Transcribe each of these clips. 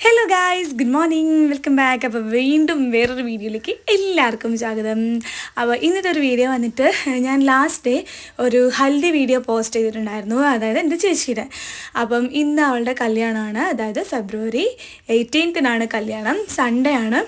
Hello guys, good morning, welcome back. അപ്പോൾ വീണ്ടും വേറൊരു വീഡിയോയിലേക്ക് എല്ലാവർക്കും സ്വാഗതം. അപ്പോൾ ഇന്നത്തെ ഒരു വീഡിയോ വന്നിട്ട് ഞാൻ ലാസ്റ്റ് ഡേ ഒരു ഹൽദി വീഡിയോ പോസ്റ്റ് ചെയ്തിട്ടുണ്ടായിരുന്നു, അതായത് എൻ്റെ ചേച്ചിയുടെ. അപ്പം ഇന്ന് അവളുടെ കല്യാണമാണ്, അതായത് ഫെബ്രുവരി 18-നാണ് കല്യാണം, സൺഡേ ആണ്.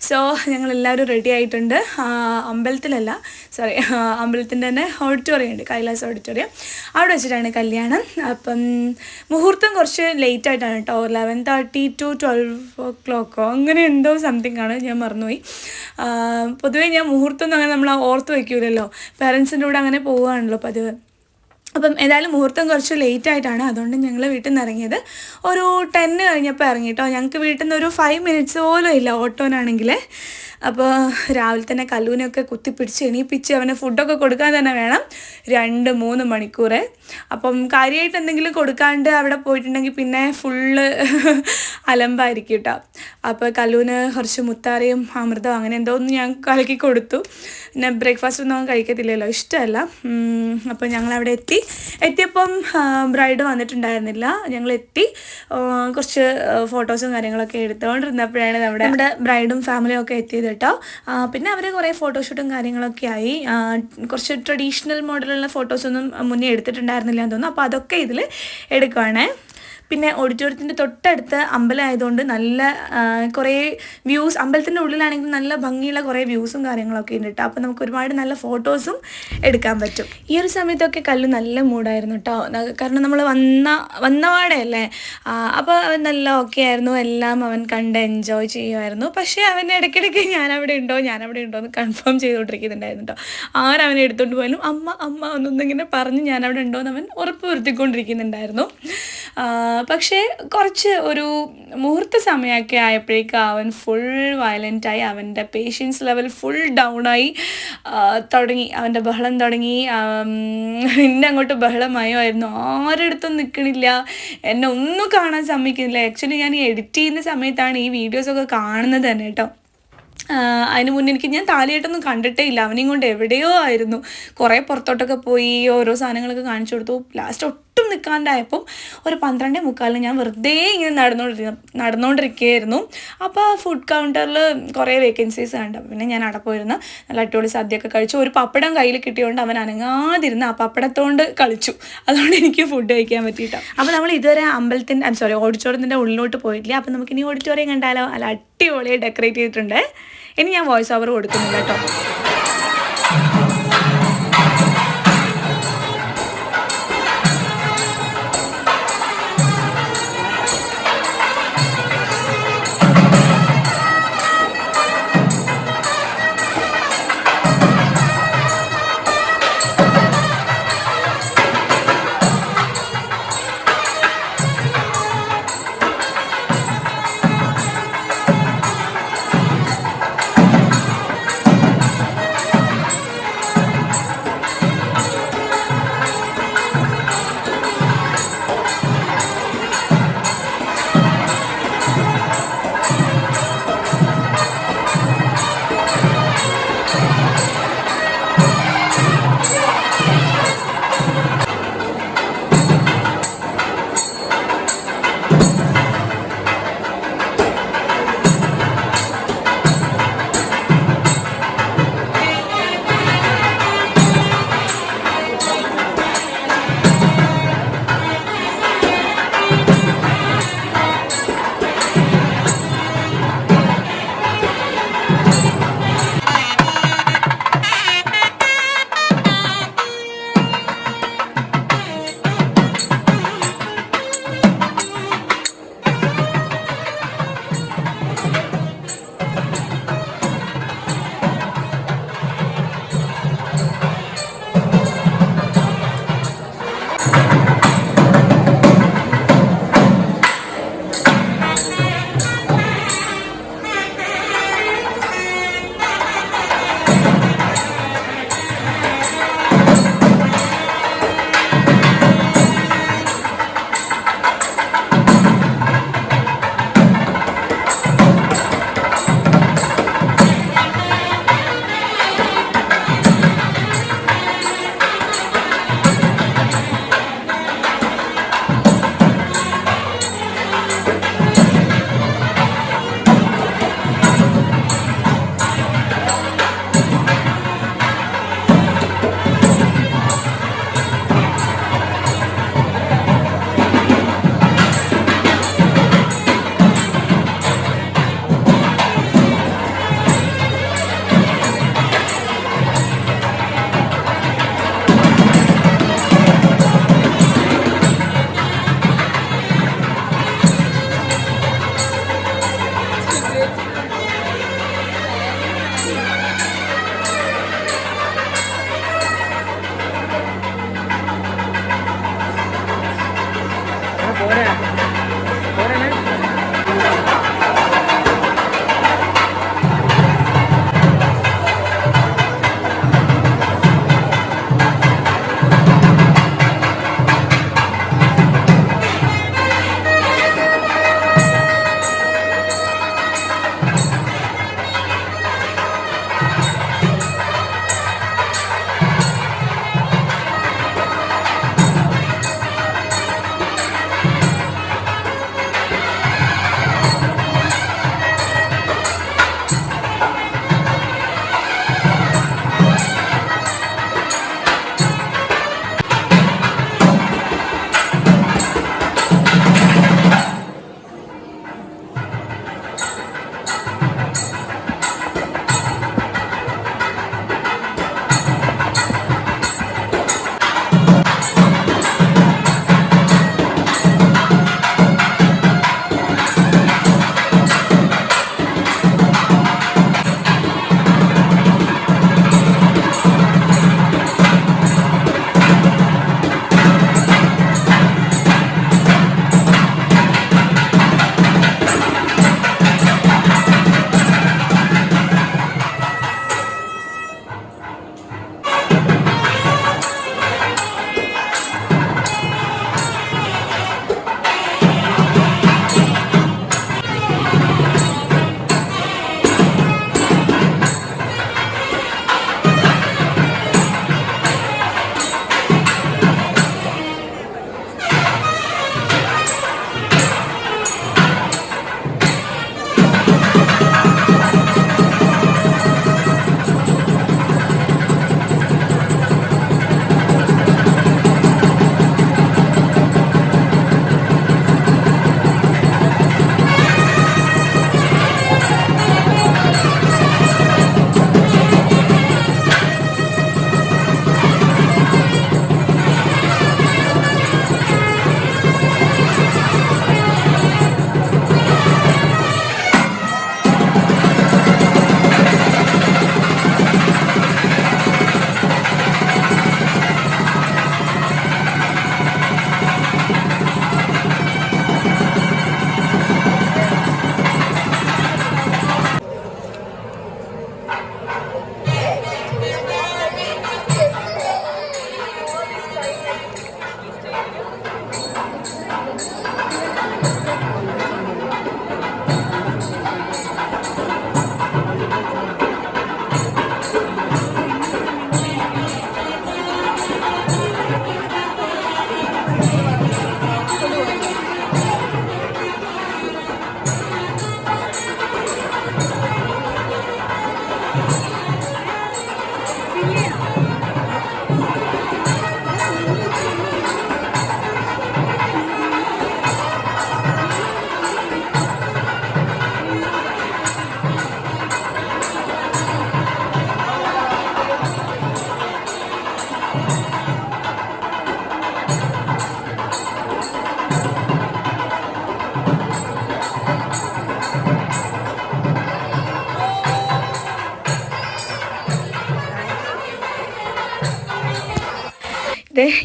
സോ ഞങ്ങളെല്ലാവരും റെഡി ആയിട്ടുണ്ട്. അമ്പലത്തിലല്ല, സോറി, അമ്പലത്തിൻ്റെ തന്നെ ഓഡിറ്റോറിയം ഉണ്ട്, കൈലാസ് ഓഡിറ്റോറിയം, അവിടെ വെച്ചിട്ടാണ് കല്യാണം. അപ്പം മുഹൂർത്തം കുറച്ച് ലേറ്റ് ആയിട്ടാണ് കേട്ടോ, 11:30 to 12 o'clock അങ്ങനെ എന്തോ സംതിങ് ആണ്, ഞാൻ മറന്നുപോയി. പൊതുവേ ഞാൻ മുഹൂർത്തം അങ്ങനെ നമ്മൾ ഓർത്ത് വയ്ക്കൂലല്ലോ, പേരൻസിൻ്റെ കൂടെ അങ്ങനെ പോവുകയാണല്ലോ പതിവ്. അപ്പം ഏതായാലും മുഹൂർത്തം കുറച്ച് ലേറ്റ് ആയിട്ടാണ്, അതുകൊണ്ട് ഞങ്ങൾ വീട്ടിൽ നിന്ന് ഇറങ്ങിയത് ഒരു 10 കഴിഞ്ഞപ്പോൾ ഇറങ്ങി കേട്ടോ. ഞങ്ങൾക്ക് വീട്ടിൽ നിന്ന് ഒരു 5 minutes പോലും ഇല്ല ഓട്ടോനാണെങ്കിൽ. അപ്പോൾ രാവിലെ തന്നെ കല്ലൂനെയൊക്കെ കുത്തിപ്പിടിച്ച് എണീപ്പിച്ച് അവന് ഫുഡൊക്കെ കൊടുക്കാൻ തന്നെ വേണം 2-3 മണിക്കൂർ. അപ്പം കാര്യമായിട്ട് എന്തെങ്കിലും കൊടുക്കാണ്ട് അവിടെ പോയിട്ടുണ്ടെങ്കിൽ പിന്നെ ഫുള്ള് അലമ്പായിരിക്കും കേട്ടോ. അപ്പോൾ കല്ലൂന് കുറച്ച് മുത്താറിയും അമൃതം അങ്ങനെ എന്തോ ഒന്ന് ഞാൻ കലക്കി കൊടുത്തു. പിന്നെ ബ്രേക്ക്ഫാസ്റ്റ് ഒന്നും അവൻ കഴിക്കത്തില്ലല്ലോ, ഇഷ്ടമല്ല. അപ്പോൾ ഞങ്ങളവിടെ എത്തിയപ്പം ബ്രൈഡ് വന്നിട്ടുണ്ടായിരുന്നില്ല. ഞങ്ങളെത്തി കുറച്ച് ഫോട്ടോസും കാര്യങ്ങളൊക്കെ എടുത്തുകൊണ്ടിരുന്നപ്പോഴാണ് നമ്മുടെ ബ്രൈഡും ഫാമിലിയും ഒക്കെ എത്തിയത് കേട്ടോ. പിന്നെ അവർ കുറേ ഫോട്ടോഷൂട്ടും കാര്യങ്ങളൊക്കെ ആയി. കുറച്ച് ട്രഡീഷണൽ മോഡലുള്ള ഫോട്ടോസൊന്നും മുന്നേ എടുത്തിട്ടുണ്ടായിരുന്നില്ല എന്ന് തോന്നുന്നു. അപ്പോൾ അതൊക്കെ ഇതിൽ എടുക്കുവാണേ. പിന്നെ ഓഡിറ്റോറിയത്തിൻ്റെ തൊട്ടടുത്ത് അമ്പലം ആയതുകൊണ്ട് നല്ല കുറേ വ്യൂസ്, അമ്പലത്തിൻ്റെ ഉള്ളിലാണെങ്കിൽ നല്ല ഭംഗിയുള്ള കുറേ വ്യൂസും കാര്യങ്ങളൊക്കെ ഉണ്ട് കേട്ടോ. അപ്പോൾ നമുക്ക് ഒരുപാട് നല്ല ഫോട്ടോസും എടുക്കാൻ പറ്റും. ഈ ഒരു സമയത്തൊക്കെ കല്ലു നല്ല മൂഡായിരുന്നു കേട്ടോ, കാരണം നമ്മൾ വന്നപാടെയല്ലേ. അപ്പോൾ അവൻ നല്ല ഓക്കെ ആയിരുന്നു, എല്ലാം അവൻ കണ്ട് എൻജോയ് ചെയ്യുമായിരുന്നു. പക്ഷേ അവൻ ഇടയ്ക്കിടയ്ക്ക് ഞാനവിടെ ഉണ്ടോ എന്ന് കൺഫേം ചെയ്തുകൊണ്ടിരിക്കുന്നുണ്ടായിരുന്നു കേട്ടോ. ആരവനെ എടുത്തുകൊണ്ട് പോയാലും അമ്മ ഒന്നിങ്ങനെ പറഞ്ഞ് ഞാനവിടെ ഉണ്ടോ എന്ന് അവൻ ഉറപ്പ് വരുത്തിക്കൊണ്ടിരിക്കുന്നുണ്ടായിരുന്നു. പക്ഷേ കുറച്ച് ഒരു മുഹൂർത്ത സമയമൊക്കെ ആയപ്പോഴേക്കും അവൻ ഫുൾ വയലൻ്റായി, അവൻ്റെ പേഷ്യൻസ് ലെവൽ ഫുൾ ഡൗണായി തുടങ്ങി, അവൻ്റെ ബഹളം തുടങ്ങി. എന്നെ അങ്ങോട്ട് ബഹളമയമായിരുന്നു, ആരെടുത്തും നിൽക്കണില്ല, എന്നെ ഒന്നും കാണാൻ സമ്മതിക്കുന്നില്ല. ആക്ച്വലി ഞാൻ ഈ എഡിറ്റ് ചെയ്യുന്ന സമയത്താണ് ഈ വീഡിയോസൊക്കെ കാണുന്നത് തന്നെ കേട്ടോ. അതിന് മുന്നേ ഞാൻ താലിയായിട്ടൊന്നും കണ്ടിട്ടേ ഇല്ല. അവനെയും കൊണ്ട് എവിടെയോ ആയിരുന്നു, കുറേ പുറത്തോട്ടൊക്കെ പോയി ഓരോ സാധനങ്ങളൊക്കെ കാണിച്ചു കൊടുത്തു. ലാസ്റ്റ് ഒട്ടും നിൽക്കാണ്ടായപ്പം ഒരു 12:45 ഞാൻ വെറുതെ ഇങ്ങനെ നടന്നുകൊണ്ടിരിക്കുകയായിരുന്നു. അപ്പോൾ ഫുഡ് കൗണ്ടറിൽ കുറേ വേക്കൻസീസ് കണ്ടു. പിന്നെ ഞാൻ അവിടെ പോയിരുന്ന് നല്ല അടിപൊളി സദ്യയൊക്കെ കഴിച്ചു. ഒരു പപ്പടം കയ്യിൽ കിട്ടിയതുകൊണ്ട് അവൻ അനങ്ങാതിരുന്ന് ആ പപ്പടത്തോണ്ട് കളിച്ചു. അതുകൊണ്ട് എനിക്ക് ഫുഡ് കഴിക്കാൻ പറ്റിയിട്ടോ. അപ്പോൾ നമ്മൾ ഇതുവരെ ഓഡിറ്റോറിയത്തിൻ്റെ ഉള്ളിലോട്ട് പോയിട്ടില്ല. അപ്പോൾ നമുക്കിനി ഓഡിറ്റോറിയം കണ്ടാലോ? അല്ല, അടിപൊളിയായി ഡെക്കറേറ്റ് ചെയ്തിട്ടുണ്ട്. ഇനി ഞാൻ വോയിസ് ഓവർ കൊടുക്കുന്നില്ല കേട്ടോ.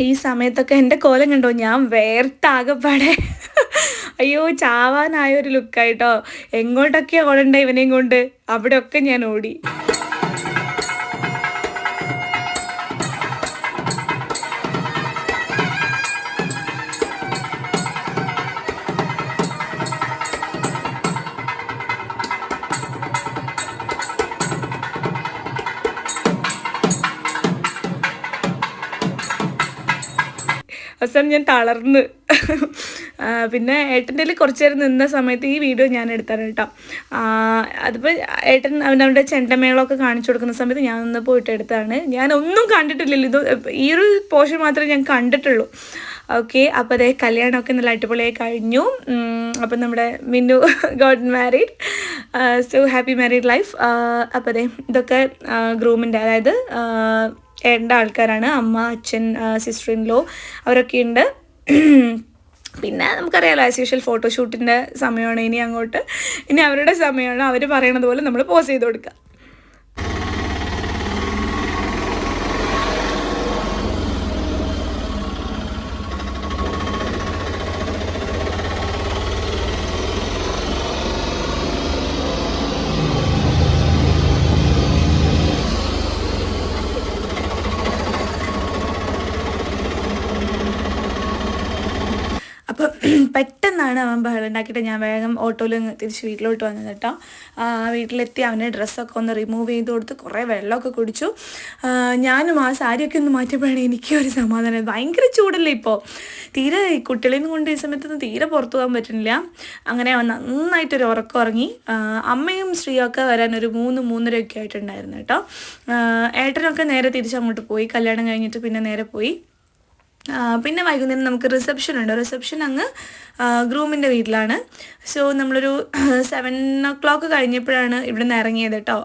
ഈ സമയത്തൊക്കെ എൻ്റെ കോലം കണ്ടോ, ഞാൻ വേർത്താകപ്പാടെ അയ്യോ ചാവാനായ ഒരു ലുക്കായിട്ടോ. എങ്ങോട്ടൊക്കെയാണ് ഓടണ്ട ഇവനെയും കൊണ്ട്, അവിടെയൊക്കെ ഞാൻ ഓടി. അവസാനം ഞാൻ തളർന്ന്. പിന്നെ ഏട്ടൻ്റെ കുറച്ച് നേരം നിന്ന സമയത്ത് ഈ വീഡിയോ ഞാൻ എടുത്താണ് കേട്ടോ. അതിപ്പോൾ ഏട്ടൻ അവനവൻ്റെ ചെണ്ടമേളമൊക്കെ കാണിച്ചു കൊടുക്കുന്ന സമയത്ത് ഞാൻ ഒന്ന് പോയിട്ട് എടുത്താണ്. ഞാനൊന്നും കണ്ടിട്ടില്ലല്ലോ, ഇത് ഈ ഒരു പോർഷൻ മാത്രമേ ഞാൻ കണ്ടിട്ടുള്ളൂ. ഓക്കെ, അപ്പോൾ അതേ കല്യാണമൊക്കെ നല്ല അടിപൊളിയായി കഴിഞ്ഞു. അപ്പം നമ്മുടെ Minnu got married, so happy married life. അപ്പോൾ അതേ ഇതൊക്കെ ഗ്രൂമിൻ്റെ, അതായത് ഏട്ടൻ്റെ ആൾക്കാരാണ്. അമ്മ, അച്ഛൻ, സിസ്റ്റർ ഇൻ ലോ അവരൊക്കെ ഉണ്ട്. പിന്നെ നമുക്കറിയാലോ ആസ് യൂഷ്വൽ ഫോട്ടോഷൂട്ടിൻ്റെ സമയമാണ് ഇനി അങ്ങോട്ട്. ഇനി അവരുടെ സമയമാണ്, അവർ പറയണത് പോലെ നമ്മൾ പോസ് ചെയ്ത് കൊടുക്കുക. അപ്പോൾ പെട്ടെന്നാണ് അവൻ ബഹളം ഉണ്ടാക്കിയിട്ട് ഞാൻ വേഗം ഓട്ടോയിൽ തിരിച്ച് വീട്ടിലോട്ട് വന്നത് കേട്ടോ. വീട്ടിലെത്തി അവൻ്റെ ഡ്രസ്സൊക്കെ ഒന്ന് റിമൂവ് ചെയ്ത് കൊടുത്ത് കുറേ വെള്ളമൊക്കെ കുടിച്ചു. ഞാനും ആ സാരിയൊക്കെ ഒന്ന് മാറ്റിയപ്പോഴാണ് എനിക്കൊരു സമാധാനം. ഭയങ്കര ചൂടല്ലേ ഇപ്പോൾ, തീരെ കുട്ടികളെയും കൊണ്ട് ഈ സമയത്തൊന്നും തീരെ പുറത്തു പോകാൻ പറ്റുന്നില്ല. അങ്ങനെ അവൻ നന്നായിട്ടൊരു ഉറക്കം ഉറങ്ങി. അമ്മയും ശ്രീയൊക്കെ വരാൻ ഒരു 3-3:30 ആയിട്ടുണ്ടായിരുന്നു കേട്ടോ. ഏട്ടനൊക്കെ നേരെ തിരിച്ചങ്ങോട്ട് പോയി, കല്യാണം കഴിഞ്ഞിട്ട് പിന്നെ നേരെ പോയി. പിന്നെ വൈകുന്നേരം നമുക്ക് റിസപ്ഷൻ ഉണ്ട്. റിസപ്ഷൻ അങ്ങ് ഗ്രൂമിൻ്റെ വീട്ടിലാണ്. സോ നമ്മളൊരു 7 o'clock കഴിഞ്ഞപ്പോഴാണ് ഇവിടെ നിന്ന് ഇറങ്ങിയത് കേട്ടോ.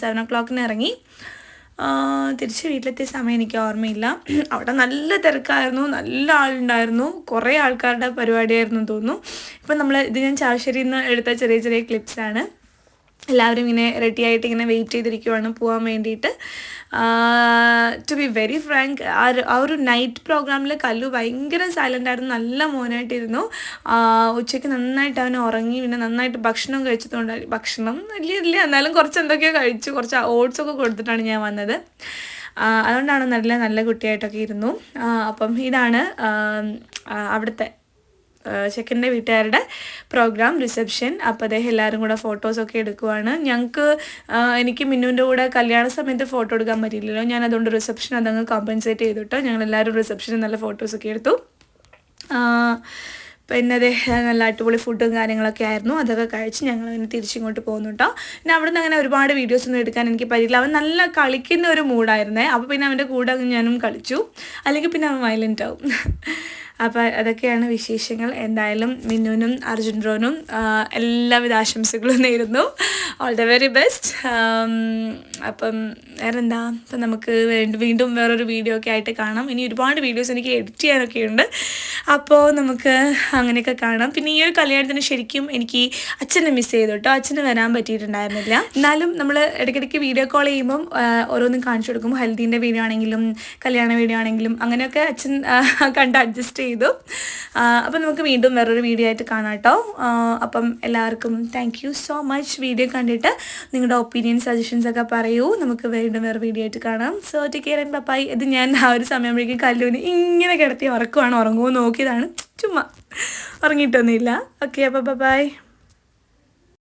7 o'clock ഇറങ്ങി. തിരിച്ച് വീട്ടിലെത്തിയ സമയം എനിക്ക് ഓർമ്മയില്ല. അവിടെ നല്ല തിരക്കായിരുന്നു, നല്ല ആളുണ്ടായിരുന്നു, കുറേ ആൾക്കാരുടെ പരിപാടിയായിരുന്നു തോന്നുന്നു. ഇപ്പം ഇത് ഞാൻ ചാവശ്ശേരിയിൽ നിന്ന് എടുത്ത ചെറിയ ചെറിയ ക്ലിപ്സാണ്. എല്ലാവരും ഇങ്ങനെ റെഡി ആയിട്ട് ഇങ്ങനെ വെയിറ്റ് ചെയ്തിരിക്കുവാണ് പോകാൻ വേണ്ടിയിട്ട്. ടു ബി വെരി ഫ്രാങ്ക്, ആ ഒരു നൈറ്റ് പ്രോഗ്രാമിൽ കല്ലു ഭയങ്കര സൈലൻ്റ് ആയിരുന്നു, നല്ല മോനായിട്ടിരുന്നു. ഉച്ചയ്ക്ക് നന്നായിട്ട് അവൻ ഉറങ്ങി. പിന്നെ നന്നായിട്ട് ഭക്ഷണം കഴിച്ചതുകൊണ്ടായിരുന്നു. ഭക്ഷണം ഇല്ല എന്നാലും കുറച്ച് എന്തൊക്കെയോ കഴിച്ചു. കുറച്ച് ഓട്സൊക്കെ കൊടുത്തിട്ടാണ് ഞാൻ വന്നത്. അതുകൊണ്ടാണ് നല്ല കുട്ടിയായിട്ടൊക്കെ ഇരുന്നു. അപ്പം ഇതാണ് അവിടുത്തെ ചെക്കൻ്റെ വീട്ടുകാരുടെ പ്രോഗ്രാം, റിസപ്ഷൻ. അപ്പോൾ അദ്ദേഹം എല്ലാവരും കൂടെ ഫോട്ടോസൊക്കെ എടുക്കുവാണ്. എനിക്ക് മിന്നുവിൻ്റെ കൂടെ കല്യാണ സമയത്ത് ഫോട്ടോ എടുക്കാൻ പറ്റിയില്ലല്ലോ, ഞാൻ അതുകൊണ്ട് റിസപ്ഷൻ അതങ്ങ് കോമ്പൻസേറ്റ് ചെയ്തിട്ടോ. ഞങ്ങളെല്ലാവരും റിസപ്ഷനിൽ നല്ല ഫോട്ടോസൊക്കെ എടുത്തു. പിന്നെ നല്ല അടിപൊളി ഫുഡും കാര്യങ്ങളൊക്കെ ആയിരുന്നു. അതൊക്കെ കഴിച്ച് ഞങ്ങൾ അങ്ങനെ തിരിച്ചിങ്ങോട്ട് പോകുന്നു കേട്ടോ. പിന്നെ അവിടെ നിന്ന് അങ്ങനെ ഒരുപാട് വീഡിയോസൊന്നും എടുക്കാൻ എനിക്ക് പറ്റിയില്ല. അവൻ നല്ല കളിക്കുന്ന ഒരു മൂഡായിരുന്നേ. അപ്പോൾ പിന്നെ അവൻ്റെ കൂടെ ഞാനും കളിച്ചു, അല്ലെങ്കിൽ പിന്നെ അവൻ വയലൻ്റ് ആവും. അപ്പോൾ അതൊക്കെയാണ് വിശേഷങ്ങൾ. എന്തായാലും മിന്നുവിനും അർജുൻ ബ്രോനും എല്ലാവിധ ആശംസകളും നേരുന്നു. All the very best. അപ്പം വേറെന്താ, അപ്പം നമുക്ക് വീണ്ടും വേറൊരു വീഡിയോ ഒക്കെ ആയിട്ട് കാണാം. ഇനി ഒരുപാട് വീഡിയോസ് എനിക്ക് എഡിറ്റ് ചെയ്യാനൊക്കെ ഉണ്ട്. അപ്പോൾ നമുക്ക് അങ്ങനെയൊക്കെ കാണാം. പിന്നെ ഈ ഒരു കല്യാണത്തിന് ശരിക്കും എനിക്ക് അച്ഛനെ മിസ് ചെയ്തു കേട്ടോ. അച്ഛന് വരാൻ പറ്റിയിട്ടുണ്ടായിരുന്നില്ല. എന്നാലും നമ്മൾ ഇടയ്ക്കിടയ്ക്ക് വീഡിയോ കോൾ ചെയ്യുമ്പം ഓരോന്നും കാണിച്ചു കൊടുക്കും. ഹൽദീൻ്റെ വീഡിയോ ആണെങ്കിലും കല്യാണ വീഡിയോ ആണെങ്കിലും അങ്ങനെയൊക്കെ അച്ഛൻ കണ്ട് അഡ്ജസ്റ്റ് ചെയ്തു. അപ്പം നമുക്ക് വീണ്ടും വേറൊരു വീഡിയോ ആയിട്ട് കാണാം കേട്ടോ. അപ്പം എല്ലാവർക്കും thank you so much. Video കണ്ടിട്ട് നിങ്ങളുടെ ഒപ്പീനിയൻ സജഷൻസ് ഒക്കെ പറയൂ. നമുക്ക് വീണ്ടും വേറെ വീഡിയോ ആയിട്ട് കാണാം. So take care and bye. ഇത് ഞാൻ ആ ഒരു സമയമ്പോഴേക്കും കല്ലൂന് ഇങ്ങനെ കിടത്തി ഉറക്കുവാണ്, ഉറങ്ങുമോ നോക്കിയതാണ്, ചുമ്മാ ഉറങ്ങിയിട്ടൊന്നുമില്ല. ഓക്കെ, അപ്പോൾ ബൈ.